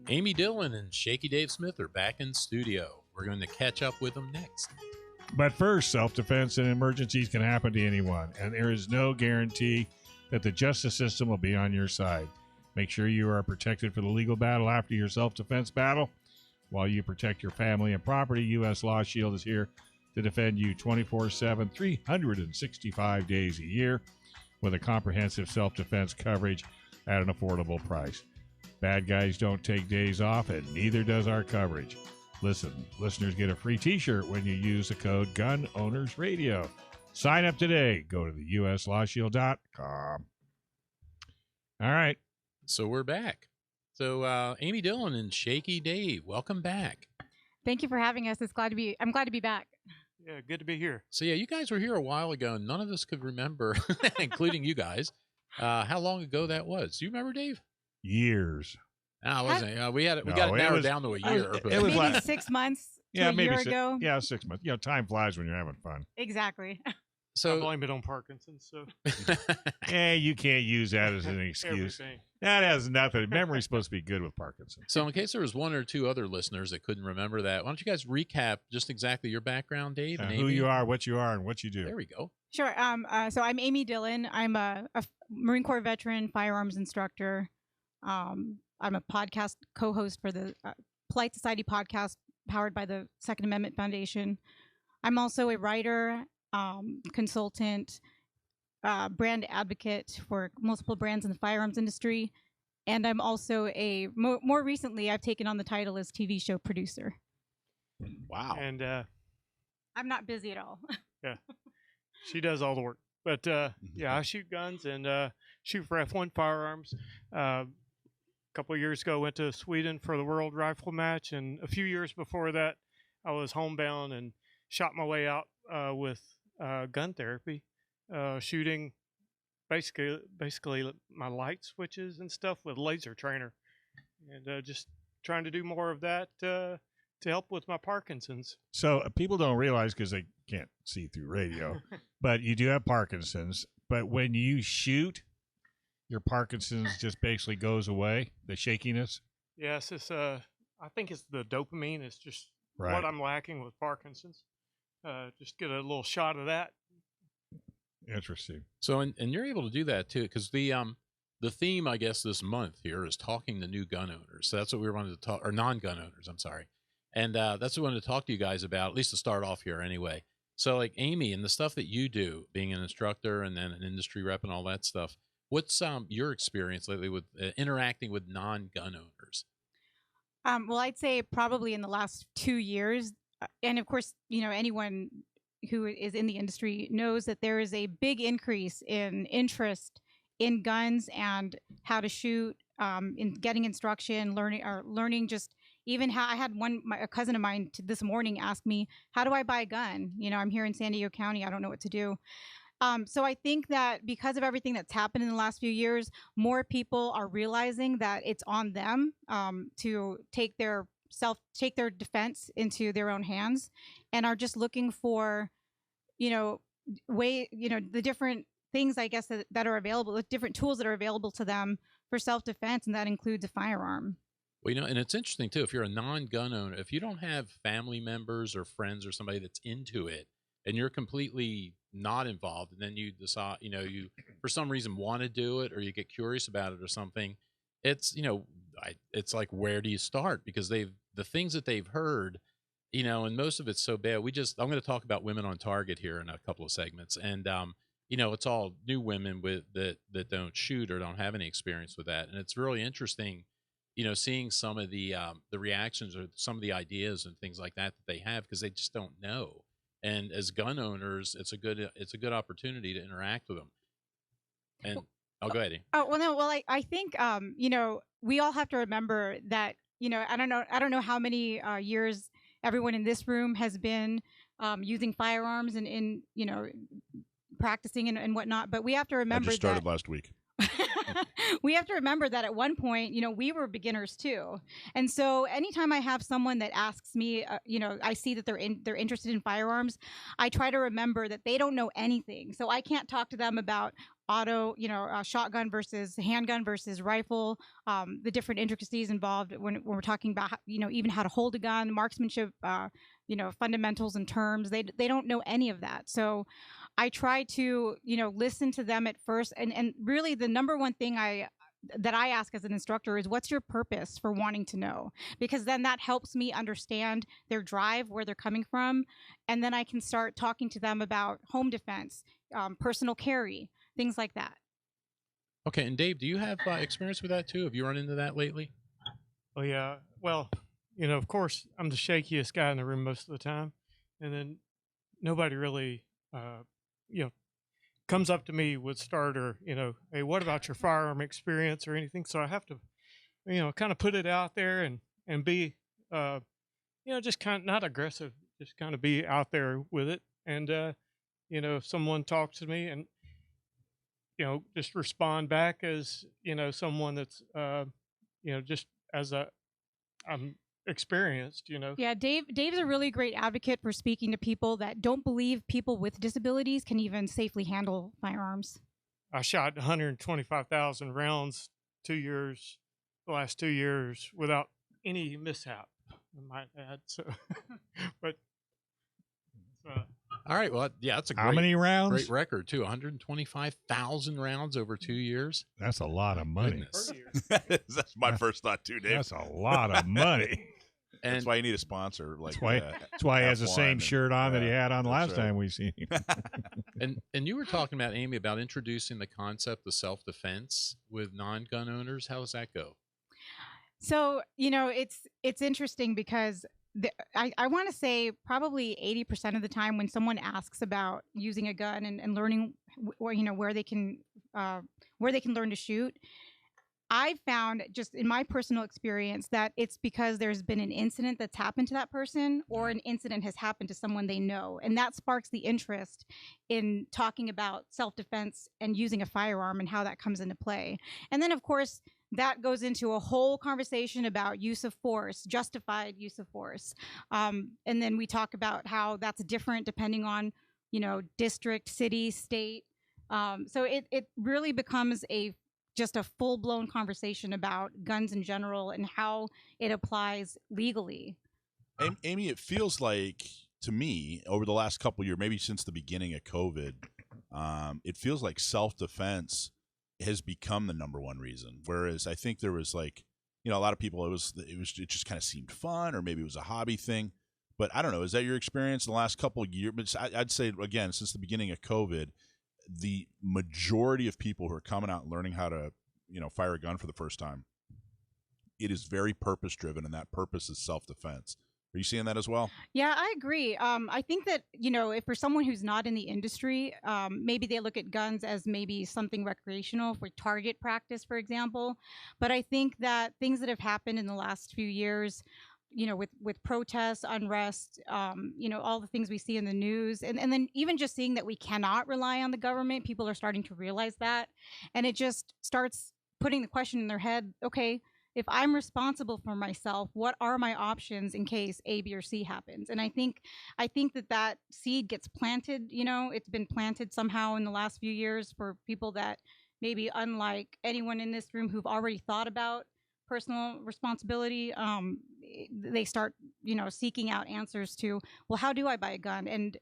Amy Dillon and Shakey Dave Smith are back in studio. We're going to catch up with them next. But first, self-defense and emergencies can happen to anyone, and there is no guarantee that the justice system will be on your side. Make sure you are protected for the legal battle after your self-defense battle. While you protect your family and property, U.S. Law Shield is here to defend you 24/7, 365 days a year with a comprehensive self-defense coverage at an affordable price. Bad guys don't take days off, and neither does our coverage. Listeners get a free t-shirt when you use the code Gun Owners Radio. Sign up today. Go to the uslawshield.com. All right. So we're back. So Amy Dillon and Shakey Dave, welcome back. Thank you for having us. I'm glad to be back. Yeah, good to be here. So yeah, you guys were here a while ago, and none of us could remember, including you guys, how long ago that was. Do you remember, Dave? Years. No, it wasn't. We got it narrowed down to a year. It was maybe like 6 months to yeah, a maybe year ago. Yeah, 6 months. You know, time flies when you're having fun. Exactly. So I blame it on Parkinson. So Hey, you can't use that as an excuse. everything. That has nothing. Memory's supposed to be good with Parkinson. So in case there was one or two other listeners that couldn't remember that, why don't you guys recap just exactly your background, Dave? And Who Amy? you are, what you are, and what you do. There we go. Sure. So I'm Amy Dillon. I'm a Marine Corps veteran, firearms instructor. I'm a podcast co-host for the Polite Society podcast powered by the Second Amendment Foundation. I'm also a writer, consultant, brand advocate for multiple brands in the firearms industry. And I'm also more recently, I've taken on the title as TV show producer. Wow. And I'm not busy at all. yeah, she does all the work. But yeah, I shoot guns and shoot for F1 firearms. A couple of years ago, I went to Sweden for the World Rifle Match, and a few years before that, I was homebound and shot my way out with gun therapy, shooting basically my light switches and stuff with laser trainer, and just trying to do more of that to help with my Parkinson's. So people don't realize because they can't see through radio, but you do have Parkinson's. But when you shoot, your Parkinson's just basically goes away, the shakiness. Yes, it's I think it's the dopamine. It's just Right. what I'm lacking with Parkinson's. Just get a little shot of that. Interesting. So and you're able to do that too, because the theme, I guess, this month here is talking to new gun owners. So that's what we wanted to talk, or non-gun owners, I'm sorry. And that's what we wanted to talk to you guys about, at least to start off here anyway. So like Amy, and the stuff that you do, being an instructor and then an industry rep and all that stuff, what's your experience lately with interacting with non-gun owners? Well, I'd say probably in the last 2 years, and of course, anyone who is in the industry knows that there is a big increase in interest in guns and how to shoot, in getting instruction, learning just even how. I had a cousin of mine this morning ask me, how do I buy a gun? I'm here in San Diego County. I don't know what to do. So I think that because of everything that's happened in the last few years, more people are realizing that it's on them to take their defense into their own hands, and are just looking for, the different things, I guess, that are available, the different tools that are available to them for self-defense, and that includes a firearm. Well, and it's interesting too, if you're a non-gun owner, if you don't have family members or friends or somebody that's into it, and you're completely not involved, and then you decide, you for some reason want to do it, or you get curious about it or something, it's, it's like, where do you start? Because the things that they've heard, and most of it's so bad. I'm going to talk about women on target here in a couple of segments. And, it's all new women that don't shoot or don't have any experience with that. And it's really interesting, seeing some of the reactions or some of the ideas and things like that they have, because they just don't know. And as gun owners, it's a good opportunity to interact with them. And I'll go ahead. Oh, well, no, well, I think, we all have to remember that, I don't know how many years everyone in this room has been using firearms and in practicing and whatnot, but we have to remember I just started that, last week. we have to remember that at one point, we were beginners too. And so anytime I have someone that asks me, I see that they're interested in firearms, I try to remember that they don't know anything. So I can't talk to them about shotgun versus handgun versus rifle, the different intricacies involved when we're talking about, even how to hold a gun, marksmanship, fundamentals and terms. They don't know any of that. So I try to, listen to them at first. And really the number one thing that I ask as an instructor is, what's your purpose for wanting to know? Because then that helps me understand their drive, where they're coming from. And then I can start talking to them about home defense, personal carry, things like that. Okay. And Dave, do you have experience with that too? Have you run into that lately? Oh, yeah. Well, of course, I'm the shakiest guy in the room most of the time. And then nobody really, comes up to me with starter, hey, what about your firearm experience or anything? So I have to, kind of put it out there and be, just kind of not aggressive, just kind of be out there with it. And, if someone talks to me and, just respond back as, someone that's, just as I'm experienced, Yeah, Dave's a really great advocate for speaking to people that don't believe people with disabilities can even safely handle firearms. I shot 125,000 rounds the last 2 years without any mishap, I might add. So, but all right. Well, yeah, that's a How many rounds? Great record too. 125,000 rounds over 2 years. That's a lot of money. That's my first thought too, Dave. That's a lot of money. And that's why you need a sponsor. That's why he has the same shirt on that he had on last time we seen him. and you were talking about, Amy, about introducing the concept of self-defense with non-gun owners. How does that go? So, it's interesting because I want to say probably 80% of the time when someone asks about using a gun and learning where they can learn to shoot, I've found, just in my personal experience, that it's because there's been an incident that's happened to that person, or an incident has happened to someone they know. And that sparks the interest in talking about self-defense and using a firearm and how that comes into play. And then, of course, that goes into a whole conversation about use of force, justified use of force. And then we talk about how that's different depending on, district, city, state. So it really becomes just a full-blown conversation about guns in general and how it applies legally. Amy, it feels like, to me, over the last couple of years, maybe since the beginning of COVID, it feels like self-defense has become the number one reason. Whereas I think there was a lot of people, it just kind of seemed fun, or maybe it was a hobby thing. But I don't know. Is that your experience in the last couple of years? But I'd say, again, since the beginning of COVID, the majority of people who are coming out and learning how to, fire a gun for the first time, it is very purpose driven, and that purpose is self-defense. Are you seeing that as well? Yeah, I agree. I think that, if for someone who's not in the industry, maybe they look at guns as maybe something recreational for target practice, for example. But I think that things that have happened in the last few years, with protests, unrest, all the things we see in the news, and then even just seeing that we cannot rely on the government, people are starting to realize that. And it just starts putting the question in their head, okay, if I'm responsible for myself, what are my options in case A, B, or C happens? And I think that seed gets planted, it's been planted somehow in the last few years for people that maybe, unlike anyone in this room who've already thought about personal responsibility, they start, seeking out answers to, well, how do I buy a gun? And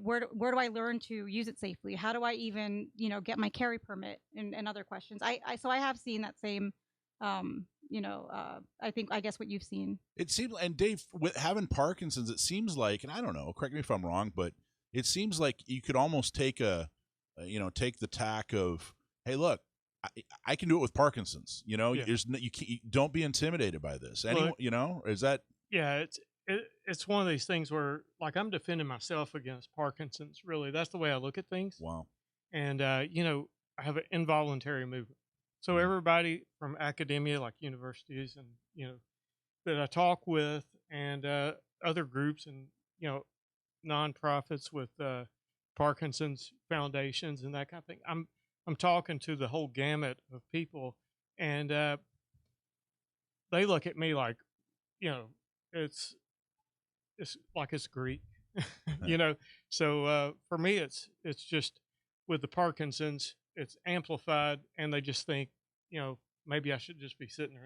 where do I learn to use it safely? How do I even, get my carry permit, and other questions? So I have seen that same, I guess what you've seen. It seems, and Dave, with having Parkinson's, it seems like, and I don't know, correct me if I'm wrong, but it seems like you could almost take take the tack of, hey, look, I can do it with Parkinson's. Yeah. You don't be intimidated by this. Is that? Yeah, it's one of these things where, like, I'm defending myself against Parkinson's. Really, that's the way I look at things. Wow. And I have an involuntary movement. So everybody from academia, like universities, and that I talk with, and other groups, and nonprofits with Parkinson's foundations and that kind of thing. I'm talking to the whole gamut of people, and they look at me like, it's like it's Greek, So for me, it's just with the Parkinson's, it's amplified, and they just think, maybe I should just be sitting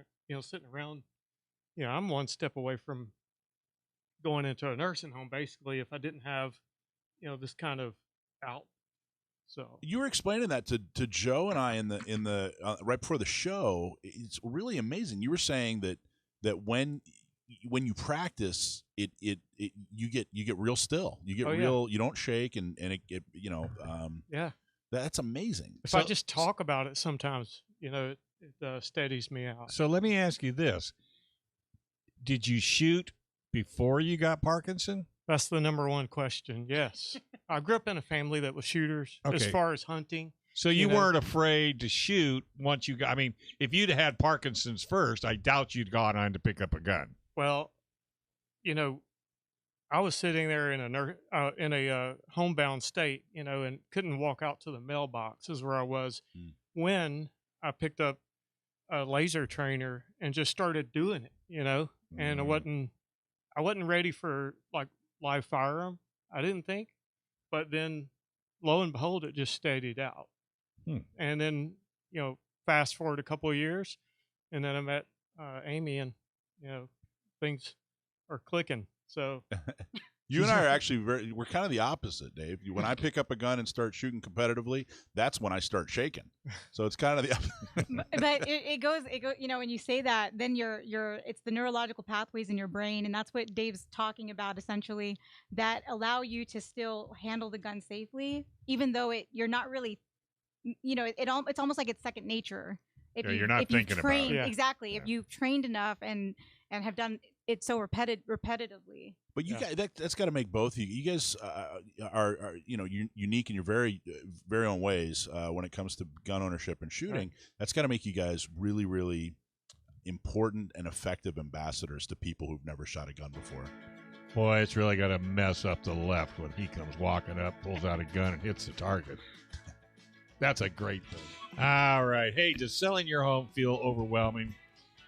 around. I'm one step away from going into a nursing home, basically, if I didn't have, this kind of out. So you were explaining that to Joe and I in the right before the show. It's really amazing. You were saying that when you practice, you get real still. You get real. You don't shake, and it yeah, that's amazing. If I just talk about it, sometimes it steadies me out. So let me ask you this: did you shoot before you got Parkinson? That's the number one question. Yes. I grew up in a family that was shooters as far as hunting. So you weren't afraid to shoot once you got, I mean, if you'd had Parkinson's first, I doubt you'd gone on to pick up a gun. Well, I was sitting there in a homebound state, and couldn't walk out to the mailbox is where I was when I picked up a laser trainer and just started doing it, and I wasn't ready for like live firearm, I didn't think, but then lo and behold, it just steadied out. And then, fast forward a couple of years, and then I met Amy, and things are clicking. So you and I are actually we're kind of the opposite, Dave. When I pick up a gun and start shooting competitively, that's when I start shaking. So it's kind of the opposite. But it goes, when you say that, then it's the neurological pathways in your brain, and that's what Dave's talking about essentially, that allow you to still handle the gun safely, even though you're not really, it's almost like it's second nature. You're not thinking about it. Yeah. Exactly. If you've trained enough and have done it so repetitively. But you guys, that's got to make both of you. You guys are unique in your very very own ways when it comes to gun ownership and shooting. Right. That's got to make you guys really really important and effective ambassadors to people who've never shot a gun before. Boy, it's really got to mess up the left when he comes walking up, pulls out a gun, and hits the target. That's a great thing. All right. Hey, does selling your home feel overwhelming?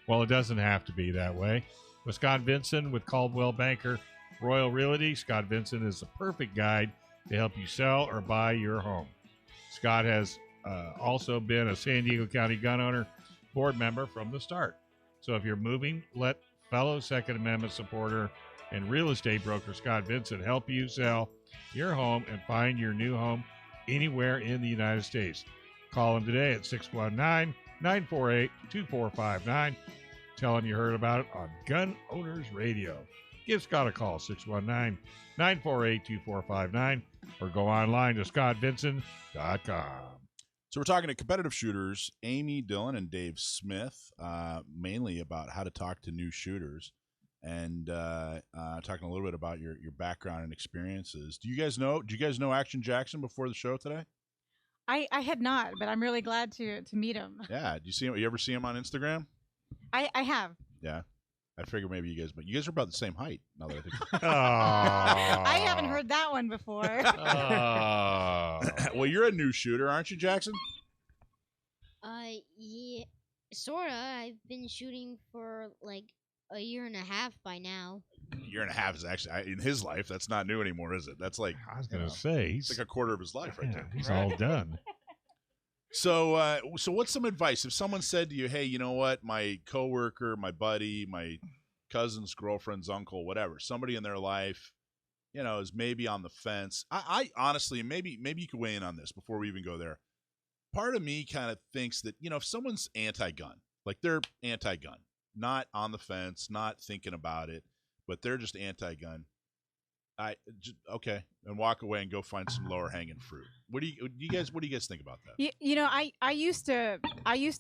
Well, it doesn't have to be that way. With Scott Vinson with Caldwell Banker Royal Realty, Scott Vinson is the perfect guide to help you sell or buy your home. Scott has also been a San Diego County Gun Owner board member from the start. So if you're moving, let fellow Second Amendment supporter and real estate broker Scott Vinson help you sell your home and find your new home anywhere in the United States. Call him today at 619-948-2459. Tell him you heard about it on Gun Owners Radio. Give Scott a call, 619-948-2459, or go online to scottvinson.com. So we're talking to competitive shooters, Amy Dillon and Dave Smith, mainly about how to talk to new shooters, and talking a little bit about your background and experiences. Did you guys know Action Jackson before the show today? I had not, but I'm really glad to meet him. Yeah. Do you see him? You ever see him on Instagram? I have. Yeah. I figure maybe you guys are about the same height. Now that I think. I haven't heard that one before. Well, you're a new shooter, aren't you, Jackson? Yeah, sorta. I've been shooting for like a year and a half by now. A year and a half is actually in his life. That's not new anymore, is it? That's like I was gonna say it's like a quarter of his life right there. He's all done. So, so what's some advice if someone said to you, "Hey, you know what? My coworker, my buddy, my cousin's girlfriend's uncle, whatever, somebody in their life, is maybe on the fence." I honestly, maybe you could weigh in on this before we even go there. Part of me kind of thinks that if someone's anti-gun, like they're anti-gun, not on the fence, not thinking about it, but they're just anti-gun, okay, and walk away and go find some lower hanging fruit. What do you guys think about that? I used to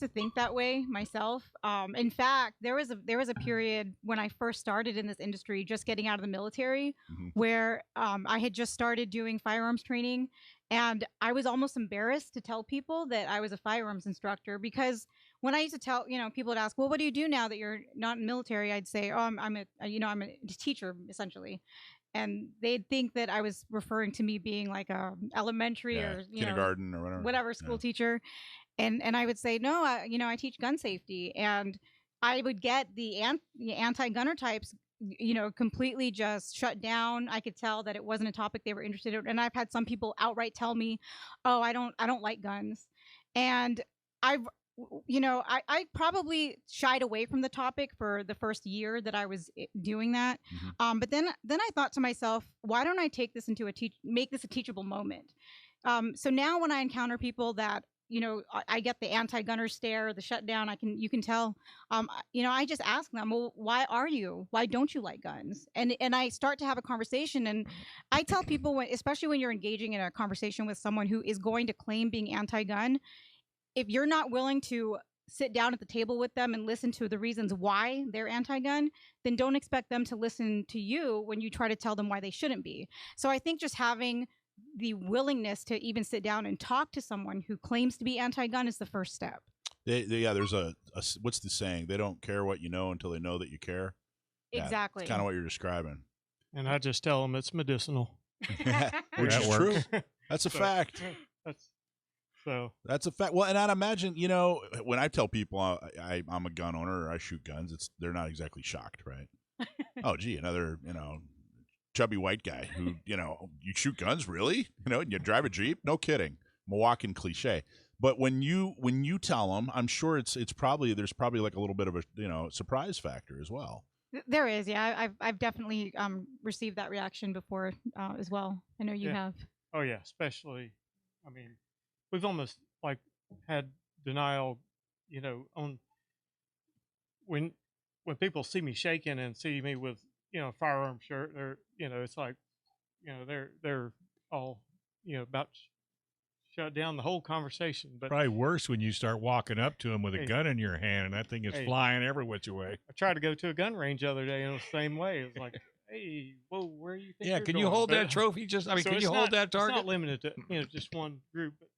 think that way myself. In fact, there was a period when I first started in this industry, just getting out of the military, where I had just started doing firearms training, and I was almost embarrassed to tell people that I was a firearms instructor, because when I used to tell, people would ask, well, what do you do now that you're not in the military? I'd say, oh, I'm a teacher, essentially. and they'd think that I was referring to me being like a elementary or kindergarten or whatever school teacher, and I would say no, I teach gun safety, and I would get the anti-gunner types completely just shut down. I could tell that it wasn't a topic they were interested in. And I've had some people outright tell me, oh, I don't like guns. And I probably shied away from the topic for the first year that I was doing that. But then I thought to myself, why don't I take this make this a teachable moment? So now when I encounter people that, I get the anti-gunner stare, the shutdown. You can tell. I just ask them, well, why don't you like guns? And I start to have a conversation, and I tell people, especially when you're engaging in a conversation with someone who is going to claim being anti-gun, if you're not willing to sit down at the table with them and listen to the reasons why they're anti-gun, then don't expect them to listen to you when you try to tell them why they shouldn't be. So I think just having the willingness to even sit down and talk to someone who claims to be anti-gun is the first step. There's a what's the saying? They don't care what you know until they know that you care. Exactly. Kind of what you're describing. And I just tell them it's medicinal. Which is true. That's a fact. That's a fact. Well, and I'd imagine, when I tell people I'm a gun owner or I shoot guns, they're not exactly shocked, right? Oh, gee, another, chubby white guy who, you shoot guns, really? And you drive a Jeep? No kidding. Milwaukee cliche. But when you tell them, I'm sure there's probably like a little bit of a surprise factor as well. There is, yeah. I've definitely received that reaction before as well. I know you have. Oh yeah, especially, we've almost like had denial, on when people see me shaking and see me with firearm shirt, they're it's like they're all about shut down the whole conversation. But probably worse when you start walking up to them with a gun in your hand and that thing is flying every which way. I tried to go to a gun range the other day in the same way. It was like, hey, whoa, where do you think? Yeah, can you hold that trophy? Can you hold that target? It's not limited to just one group, but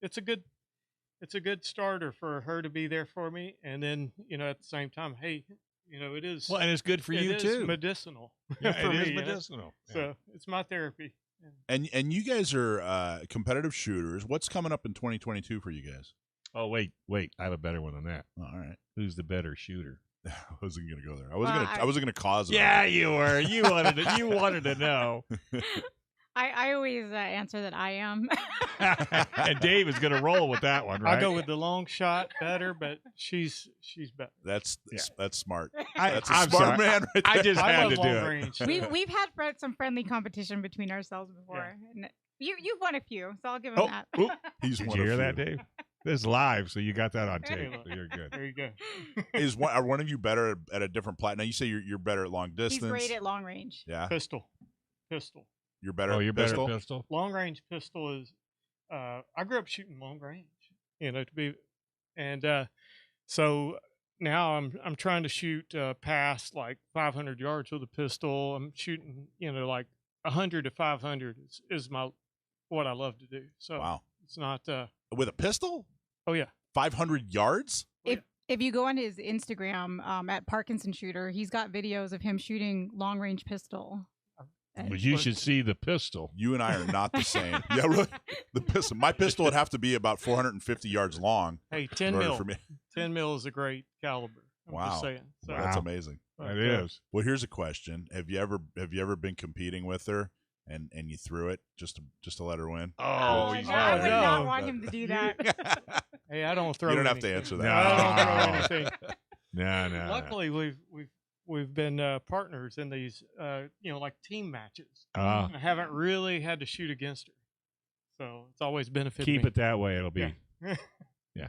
it's a good starter for her to be there for me, and then at the same time, hey. It is. Well, and it's good for you too. It is medicinal. Yeah, for it is me, medicinal. Yeah. So it's my therapy. And you guys are competitive shooters. What's coming up in 2022 for you guys? Oh wait, I have a better one than that. Oh, all right. Who's the better shooter? I wasn't gonna go there. I wasn't gonna cause it. Yeah, you were. You wanted to know. I always answer that I am. And Dave is going to roll with that one, right? I go with the long shot better, but she's better. That's smart. That's a smart man right there. I just had to do range. it. We've had some friendly competition between ourselves before. Yeah. And you've won a few, so I'll give him that. He's Did one you of hear few. that, Dave? This is live, so you got that on tape. So you're good. There you go. Are one of you better at a different plat? Now you say you're better at long distance. He's great at long range. Yeah. Pistol. You're better. Oh, at you're pistol? better at pistol. Long range pistol is. I grew up shooting long range. So now I'm trying to shoot past like 500 yards with a pistol. I'm shooting like 100 to 500 is what I love to do. So wow, it's not with a pistol. Oh yeah, 500 yards. If you go on his Instagram at Parkinson Shooter, he's got videos of him shooting long range pistol. But you should see the pistol. You and I are not the same. Yeah, really. The pistol. My pistol would have to be about 450 yards long. Hey, 10 mil. For me. 10 mil is a great caliber. I'm just saying. So, wow. That's amazing. That is. Well, here's a question: Have you ever been competing with her and you threw it just to let her win? Oh, I would not want him to do that. Hey, I don't throw. You don't anything. have to answer that. No. I don't throw anything. No. Luckily, we've been partners in these, like team matches. I haven't really had to shoot against her, so it's always benefited me. Keep it that way. It'll be. Yeah.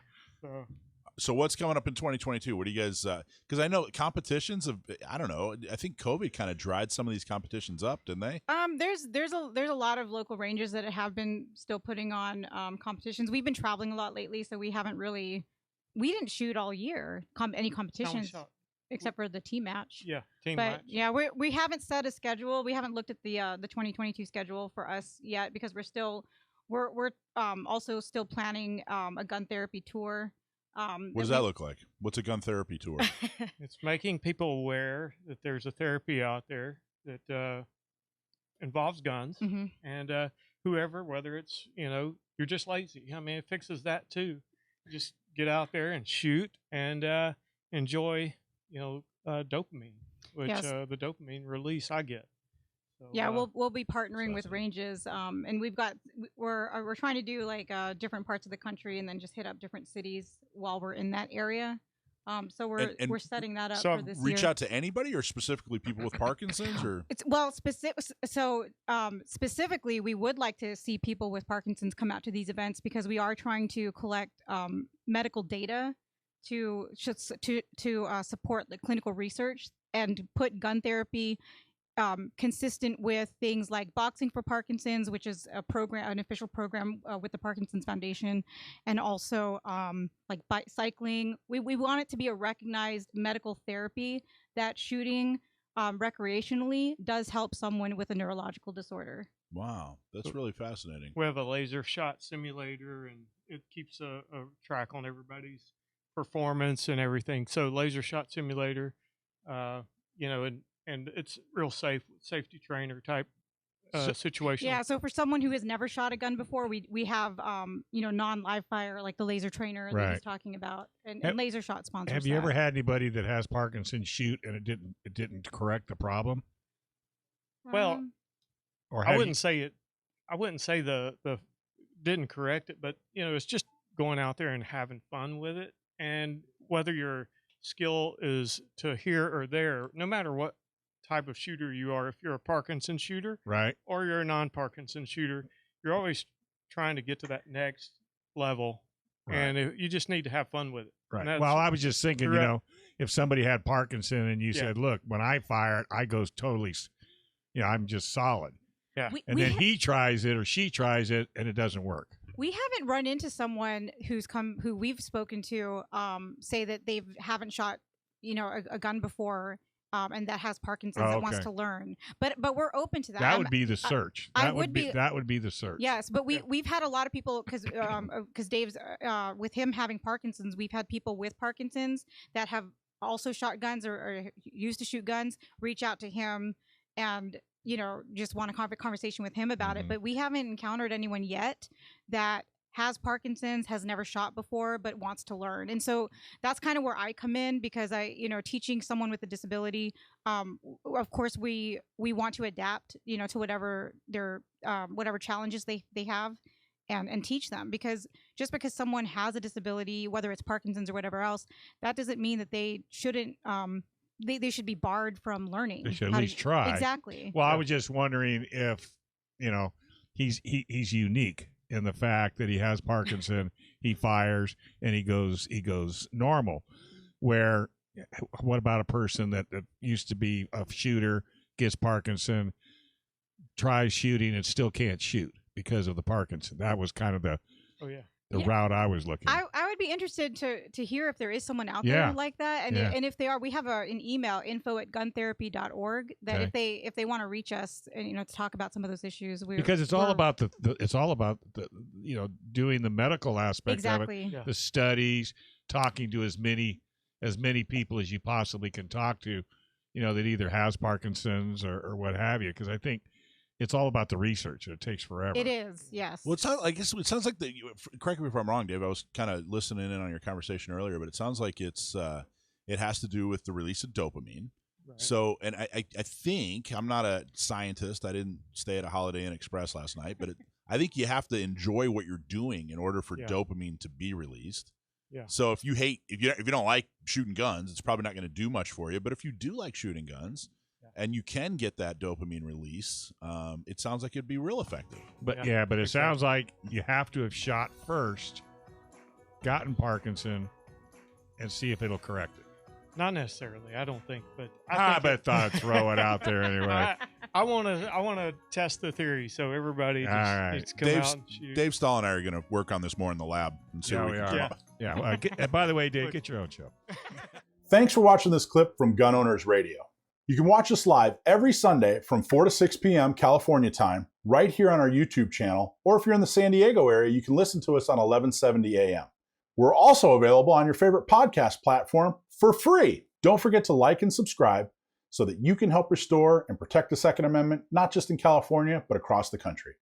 So what's coming up in 2022? What do you guys? Because I know competitions of. I don't know. I think COVID kind of dried some of these competitions up, didn't they? There's a lot of local ranges that have been still putting on competitions. We've been traveling a lot lately, so we didn't shoot all year any competitions. Except for the team match. Yeah, team but match. Yeah, we haven't set a schedule. We haven't looked at the 2022 schedule for us yet because we're also still planning a gun therapy tour. What does that look like? What's a gun therapy tour? It's making people aware that there's a therapy out there that involves guns, Hmm. and whoever, whether it's you're just lazy. I mean, it fixes that too. Just get out there and shoot and enjoy dopamine, which Yes. the dopamine release I get. So, Yeah, we'll be partnering with fascinating. ranges, and we're trying to do like different parts of the country, and then just hit up different cities while we're in that area. So we're And setting that up so for this Reach year. out to anybody, or specifically people with Parkinson's, or It's specifically, we would like to see people with Parkinson's come out to these events because we are trying to collect medical data to support the clinical research and put gun therapy consistent with things like Boxing for Parkinson's, which is an official program with the Parkinson's Foundation, and also like cycling. We want it to be a recognized medical therapy that shooting recreationally does help someone with a neurological disorder. wow, that's really fascinating. we have a laser shot simulator, and it keeps a track on everybody's performance and everything. So laser shot simulator, and it's real safety trainer type situation. Yeah, so for someone who has never shot a gun before, we have non-live fire, like the laser trainer that Right. he's talking about, and Have- laser shot sponsors. Have you ever that. had anybody that has Parkinson's shoot and it didn't correct the problem? Well, Or I have wouldn't say it. I wouldn't say the didn't correct it, but it's just going out there and having fun with it. And whether your skill is to here or there, no matter what type of shooter you are, if you're a Parkinson shooter right? or you're a non-Parkinson shooter, you're always trying to get to that next level, Right. and you just need to have fun with it. Right. And that's- Well, I was just thinking, throughout- if somebody had Parkinson and you Yeah. said, "Look, when I fire it, I goes totally, I'm just solid," and then he tries it or she tries it and it doesn't work. We haven't run into someone who we've spoken to say that they haven't shot a gun before and that has Parkinson's Oh, that wants okay. to learn. But we're open to that. That would be the search. I That would be- that would be the search. Yes, but we've had a lot of people because Dave's with him having Parkinson's, we've had people with Parkinson's that have also shot guns or used to shoot guns reach out to him and just want to have a conversation with him about Mhm. it. But we haven't encountered anyone yet that has Parkinson's, has never shot before, but wants to learn. And so that's kind of where I come in because teaching someone with a disability, of course we want to adapt, to whatever their whatever challenges they have and teach them, because just because someone has a disability, whether it's Parkinson's or whatever else, that doesn't mean that they shouldn't they should be barred from learning. They should at how to- least try. Exactly. Well, I was just wondering if he's unique in the fact that he has Parkinson, he fires, and he goes normal. Where, what about a person that used to be a shooter, gets Parkinson, tries shooting, and still can't shoot because of the Parkinson? That was kind of the Yeah. route I was looking. I would be interested to hear if there is someone out Yeah. there like that, and Yeah. and if they are, we have an email, info@guntherapy.org, that Okay. if they want to reach us and to talk about some of those issues, Because it's all about the doing the medical aspect exactly. of it, Yeah. the studies, talking to as many people as you possibly can talk to, that either has Parkinson's or what have you. Because I think it's all about the research. It takes forever. It is, yes. Well, I guess it sounds like correct me if I'm wrong, Dave. I was kind of listening in on your conversation earlier, but it sounds like it has to do with the release of dopamine. Right. So, and I think, I'm not a scientist. I didn't stay at a Holiday Inn Express last night, but I think you have to enjoy what you're doing in order for Yeah. dopamine to be released. Yeah. So if you don't like shooting guns, it's probably not going to do much for you. But if you do like shooting guns, and you can get that dopamine release, it sounds like it'd be real effective. But Yeah, but it exactly. sounds like you have to have shot first, gotten Parkinson, and see if it'll correct it. Not necessarily, I don't think, but I think bet thought I'd throw it out there anyway. I want to test the theory, so everybody just All right. needs to come out and shoot. Dave Stahl and I are going to work on this more in the lab and see Yeah, what we we can are. come Yeah. up. Yeah. And by the way, Dave, get your own show. Thanks for watching this clip from Gun Owners Radio. You can watch us live every Sunday from 4 to 6 p.m. California time, right here on our YouTube channel, or if you're in the San Diego area, you can listen to us on 1170 a.m. We're also available on your favorite podcast platform for free. Don't forget to like and subscribe so that you can help restore and protect the Second Amendment, not just in California, but across the country.